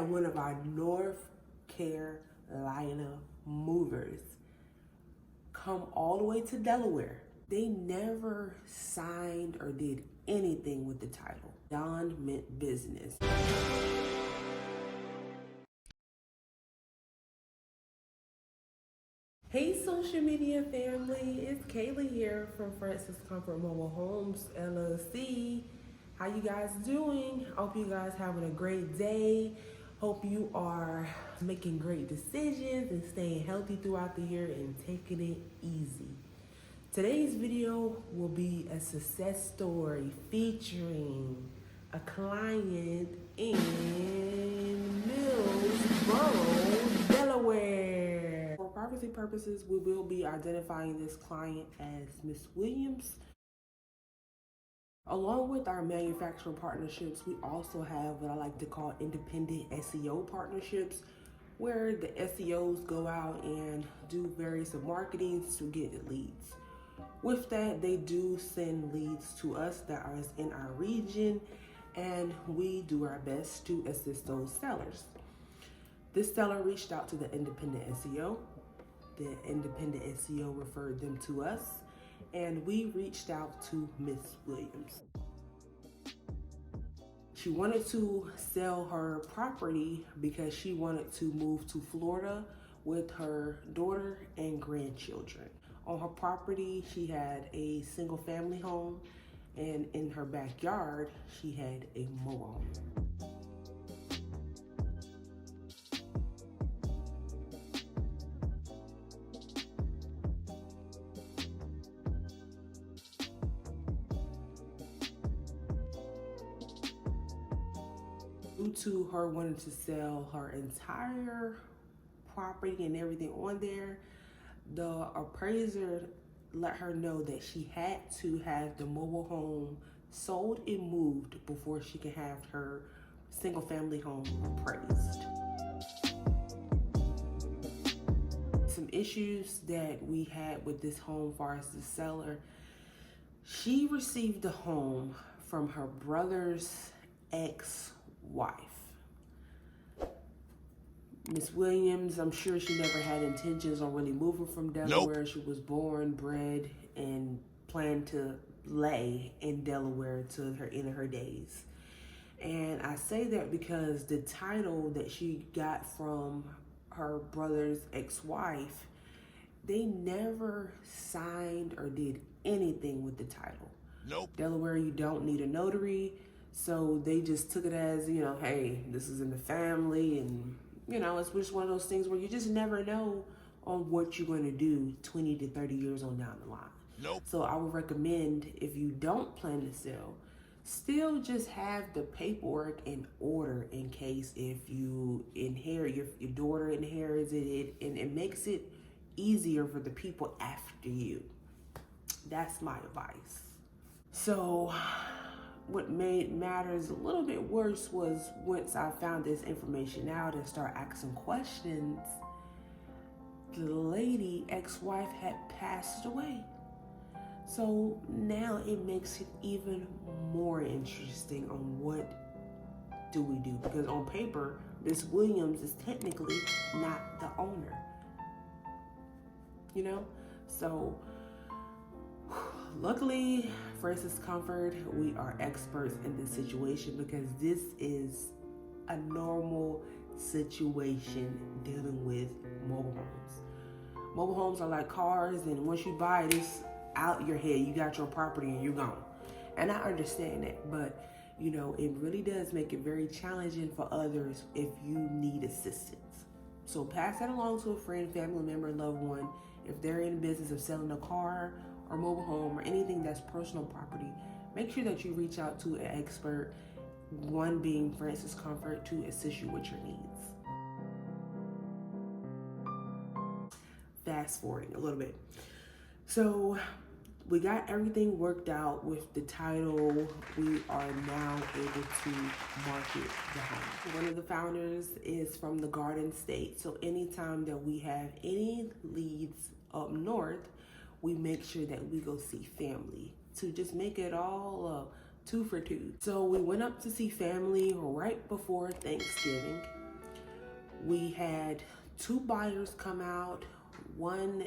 had one of our North Carolina movers come all the way to Delaware. They never signed or did anything with the title. Don meant business. Hey social media family, it's Kaylee here from Francis Comfort Mobile Homes LLC. How you guys doing? Hope you guys having a great day. Hope you are making great decisions and staying healthy throughout the year and taking it easy. Today's video will be a success story featuring a client in Millsboro, Delaware. For privacy purposes, we will be identifying this client as Miss Williams. Along with our manufacturer partnerships, we also have what I like to call independent SEO partnerships, where the SEOs go out and do various marketing to get leads. With that, they do send leads to us that are in our region, and we do our best to assist those sellers. This seller reached out to the independent SEO. The independent SEO referred them to us, and we reached out to Miss Williams. She wanted to sell her property because she wanted to move to Florida with her daughter and grandchildren. On her property, she had a single family home, and in her backyard, she had a mobile home. Due to her wanting to sell her entire property and everything on there, the appraiser let her know that she had to have the mobile home sold and moved before she could have her single family home appraised. Some issues that we had with this home as far as the seller, she received the home from her brother's ex-wife. Miss Williams, I'm sure she never had intentions on really moving from Delaware. Nope. She was born, bred, and planned to lay in Delaware to her end of her days. And I say that because the title that she got from her brother's ex-wife, they never signed or did anything with the title. Nope. Delaware, you don't need a notary. So they just took it as, you know, hey, this is in the family, and you know, it's just one of those things where you just never know on what you're going to do 20 to 30 years on down the line. Nope. So I would recommend, if you don't plan to sell, still just have the paperwork in order in case if you inherit, your daughter inherits it, and it makes it easier for the people after you. That's my advice. So what made matters a little bit worse was once I found this information out and started asking questions, the lady, ex-wife, had passed away. So now it makes it even more interesting on what do we do, because on paper, Miss Williams is technically not the owner. You know? So luckily, Francis Comfort, we are experts in this situation because this is a normal situation dealing with mobile homes. Mobile homes are like cars, and once you buy it, it's out your head. You got your property and you're gone. And I understand that, but you know, it really does make it very challenging for others if you need assistance. So pass that along to a friend, family member, loved one. If they're in the business of selling a car or mobile home or anything that's personal property, make sure that you reach out to an expert, one being Francis Comfort, to assist you with your needs. Fast forwarding a little bit. So we got everything worked out with the title. We are now able to market the home. One of the founders is from the Garden State. So anytime that we have any leads up north, we make sure that we go see family to just make it all 2 for 2. So we went up to see family right before Thanksgiving. We had 2 buyers come out, one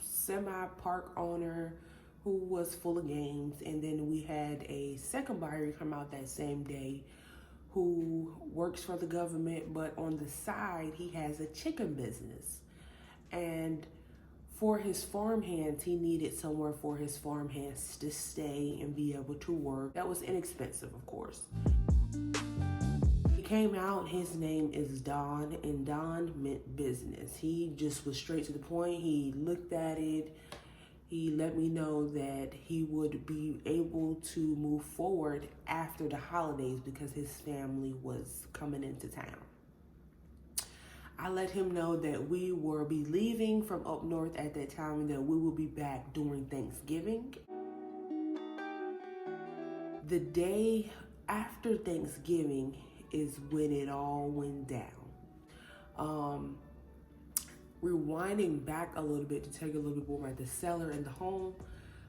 semi-park owner who was full of games, and then we had a second buyer come out that same day who works for the government, but on the side he has a chicken business. And for his farmhands, he needed somewhere for his farmhands to stay and be able to work. That was inexpensive, of course. He came out, his name is Don, and Don meant business. He just was straight to the point. He looked at it. He let me know that he would be able to move forward after the holidays because his family was coming into town. I let him know that we will be leaving from up north at that time and that we will be back during Thanksgiving. The day after Thanksgiving is when it all went down. Rewinding back a little bit to tell you a little bit more about the seller and the home.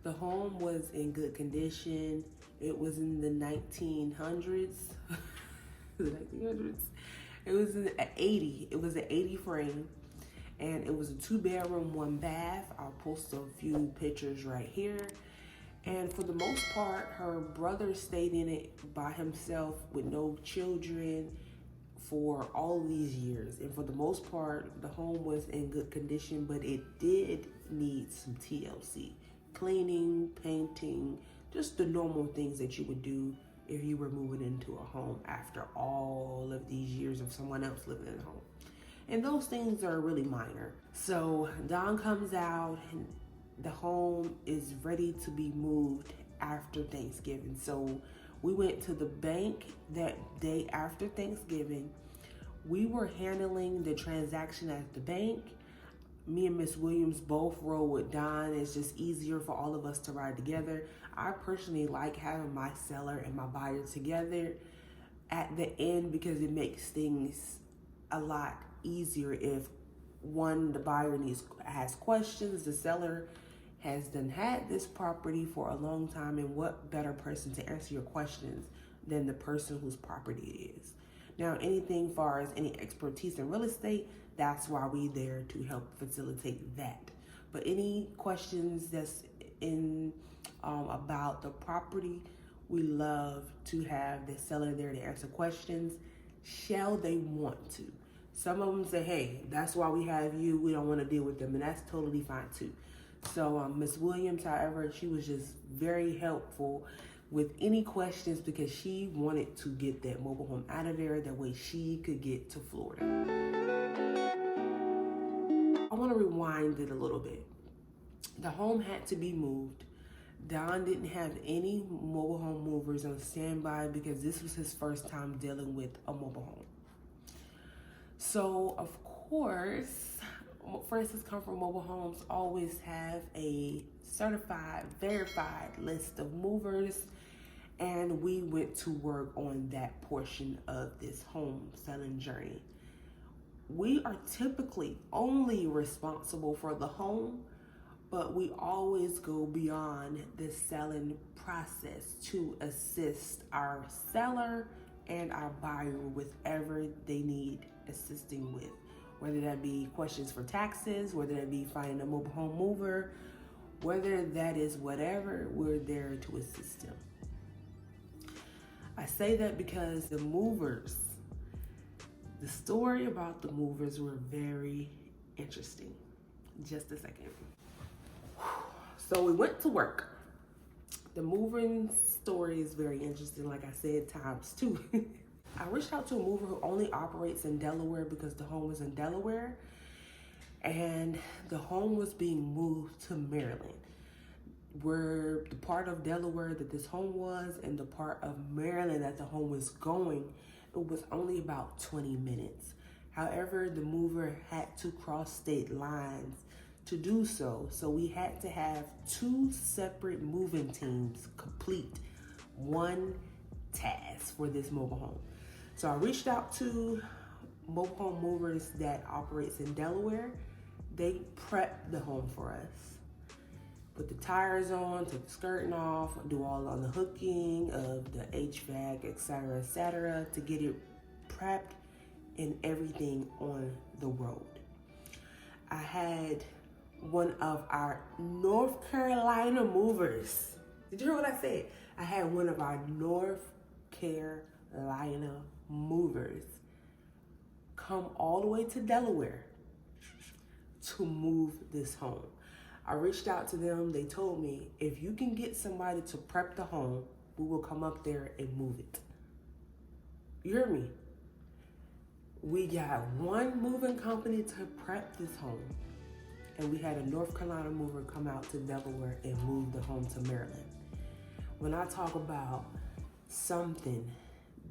The home was in good condition. It was in the 1900s. The 1900s. It was an 80. It was an 80 frame, and it was a 2-bedroom, 1 bath. I'll post a few pictures right here. And for the most part, her brother stayed in it by himself with no children for all these years. And for the most part, the home was in good condition, but it did need some TLC. Cleaning, painting, just the normal things that you would do if you were moving into a home after all of these years of someone else living in a home. And those things are really minor. So Don comes out and the home is ready to be moved after Thanksgiving. So we went to the bank that day after Thanksgiving. We were handling the transaction at the bank. Me and Miss Williams both roll with Don. It's just easier for all of us to ride together. I personally like having my seller and my buyer together at the end because it makes things a lot easier. If one, the buyer has questions, the seller has had this property for a long time, and what better person to answer your questions than the person whose property it is. Now, anything far as any expertise in real estate, that's why we're there to help facilitate that. But any questions that's in about the property, we love to have the seller there to answer questions. Shall they want to? Some of them say, hey, that's why we have you. We don't want to deal with them, and that's totally fine too. So Miss Williams, however, she was just very helpful with any questions because she wanted to get that mobile home out of there. That way she could get to Florida. I want to rewind it a little bit. The home had to be moved. Don didn't have any mobile home movers on standby because this was his first time dealing with a mobile home. So, of course, Francis Comfort Mobile Homes always have a certified, verified list of movers, and we went to work on that portion of this home selling journey. We are typically only responsible for the home, but we always go beyond the selling process to assist our seller and our buyer with whatever they need assisting with. Whether that be questions for taxes, whether that be finding a mobile home mover, whether that is whatever, we're there to assist them. I say that because the movers, the story about the movers were very interesting. Just a second. So we went to work. The moving story is very interesting, like I said, times 2. I reached out to a mover who only operates in Delaware because the home was in Delaware, and the home was being moved to Maryland, where the part of Delaware that this home was and the part of Maryland that the home was going, it was only about 20 minutes. However, the mover had to cross state lines to do so. So we had to have 2 separate moving teams complete one task for this mobile home. So I reached out to mobile home movers that operates in Delaware. They prepped the home for us. Put the tires on, took the skirting off, do all on the hooking of the HVAC, etc., to get it prepped and everything on the road. I had one of our North Carolina movers. Did you hear what I said? I had one of our North Carolina movers come all the way to Delaware to move this home. I reached out to them. They told me, if you can get somebody to prep the home, we will come up there and move it. You hear me? We got one moving company to prep this home, and we had a North Carolina mover come out to Delaware and move the home to Maryland. When I talk about something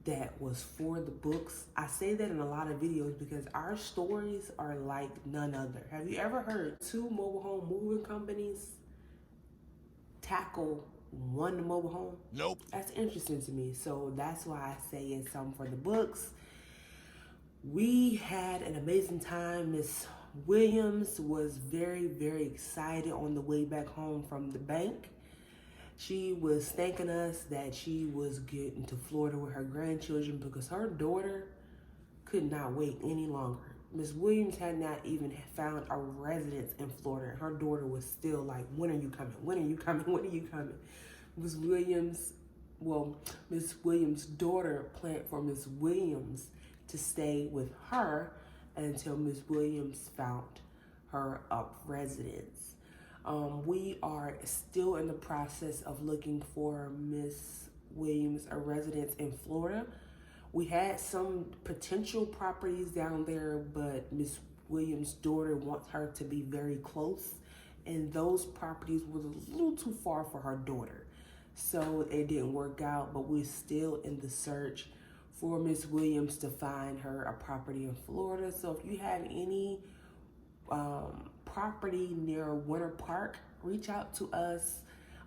that was for the books, I say that in a lot of videos because our stories are like none other. Have you ever heard 2 mobile home moving companies tackle one mobile home? Nope. That's interesting to me. So that's why I say it's something for the books. We had an amazing time. Miss Williams was very, very excited on the way back home from the bank. She was thanking us that she was getting to Florida with her grandchildren because her daughter could not wait any longer. Miss Williams had not even found a residence in Florida. Her daughter was still like, when are you coming? When are you coming? When are you coming? Miss Williams' daughter planned for Miss Williams to stay with her until Miss Williams found her residence. We are still in the process of looking for Miss Williams a residence in Florida. We had some potential properties down there, but Miss Williams' daughter wants her to be very close, and those properties were a little too far for her daughter. So it didn't work out, but we're still in the search for Miss Williams to find her a property in Florida. So if you have any property near Winter Park, reach out to us,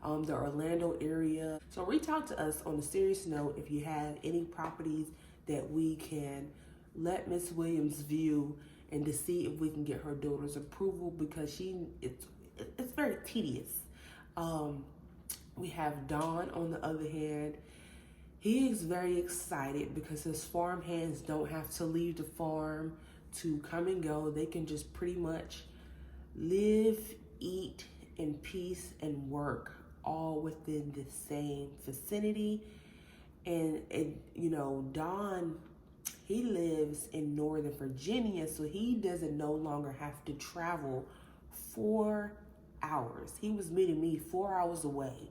the Orlando area. So reach out to us on a serious note if you have any properties that we can let Miss Williams view and to see if we can get her daughter's approval, because it's very tedious. We have Don on the other hand. He is very excited because his farm hands don't have to leave the farm to come and go. They can just pretty much live, eat in peace, and work all within the same vicinity. And Don, he lives in Northern Virginia, so he doesn't no longer have to travel 4 hours. He was meeting me 4 hours away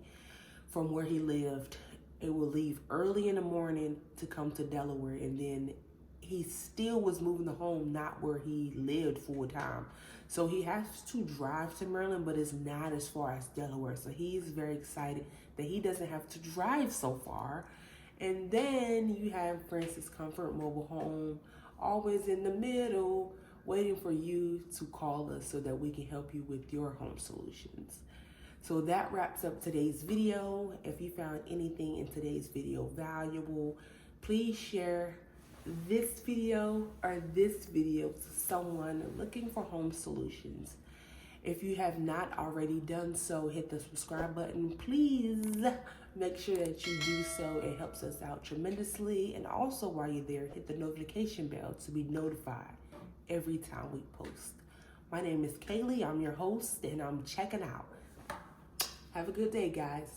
from where he lived. It will leave early in the morning to come to Delaware, and then he still was moving the home not where he lived full time. So he has to drive to Maryland, but it's not as far as Delaware. So he's very excited that he doesn't have to drive so far. And then you have Francis Comfort Mobile Home, always in the middle, waiting for you to call us so that we can help you with your home solutions. So that wraps up today's video. If you found anything in today's video valuable, please share this video or this video to someone looking for home solutions. If you have not already done so, hit the subscribe button. Please make sure that you do so. It helps us out tremendously. And also while you're there, hit the notification bell to be notified every time we post. My name is Kaylee. I'm your host, and I'm checking out. Have a good day, guys.